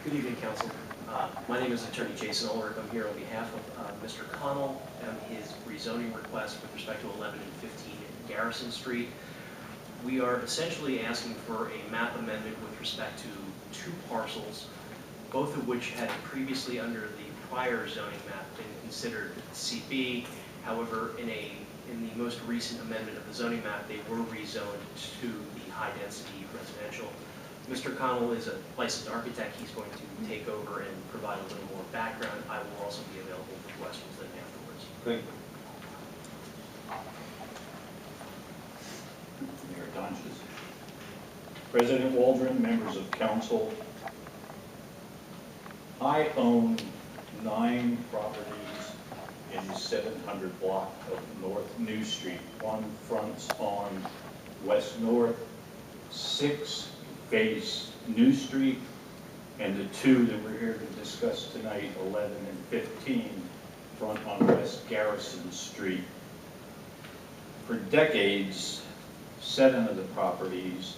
Good evening, Council. My name is Attorney Jason Ulrich. I'm here on behalf of Mr. Connell and his rezoning request with respect to 11 and 15 Garrison Street. We are essentially asking for a map amendment with respect to two parcels, both of which had previously under the prior zoning map been considered CB. However, in the most recent amendment of the zoning map, they were rezoned to the high-density residential. Mr. Connell is a licensed architect. He's going to take over and provide a little more background. I will also be available for questions then afterwards. Great. Mayor Donches. President Waldron, members of council, I own 9 properties in the 700 block of North New Street. One fronts on West North, 6 face New Street, and the 2 that we're here to discuss tonight, 11 and 15, front on West Garrison Street. For decades, 7 of the properties,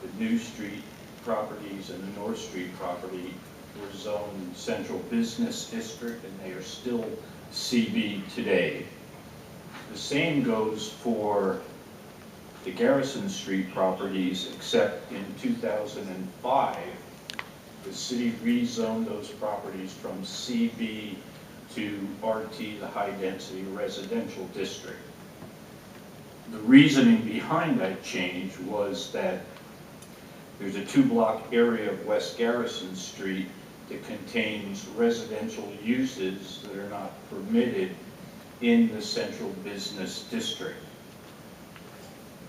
the New Street properties and the North Street property, were zoned Central Business District, and they are still CB today. The same goes for the Garrison Street properties, except in 2005, the city rezoned those properties from CB to RT, the high-density residential district. The reasoning behind that change was that there's a 2-block area of West Garrison Street that contains residential uses that are not permitted in the central business district,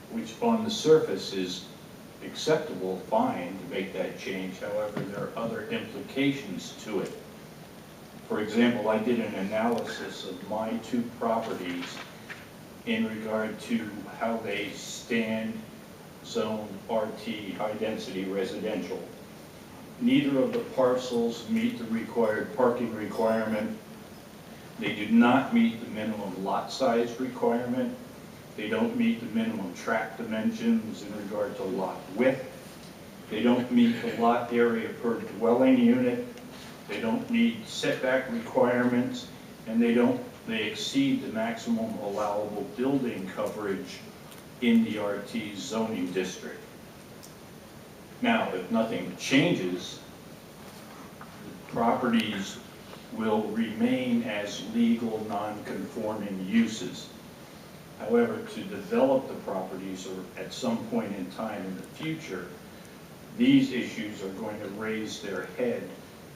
which on the surface is acceptable, fine to make that change. However, there are other implications to it. For example, I did an analysis of my 2 properties in regard to how they stand zone RT, high density residential. Neither of the parcels meet the required parking requirement. They do not meet the minimum lot size requirement. They don't meet the minimum tract dimensions in regard to lot width. They don't meet the lot area per dwelling unit. They don't meet setback requirements, and they exceed the maximum allowable building coverage in the RT zoning district. Now, if nothing changes, the properties will remain as legal non-conforming uses. However, to develop the properties, or at some point in time in the future, these issues are going to raise their head,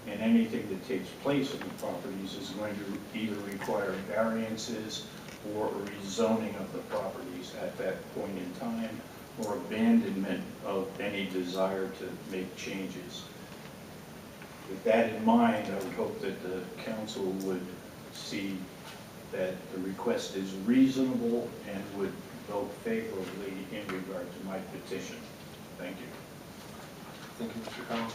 and anything that takes place in the properties is going to either require variances or a rezoning of the properties at that point in time, or abandonment of any desire to make changes. With that in mind, I would hope that the council would see that the request is reasonable and would vote favorably in regard to my petition. Thank you. Thank you, Mr. Connell.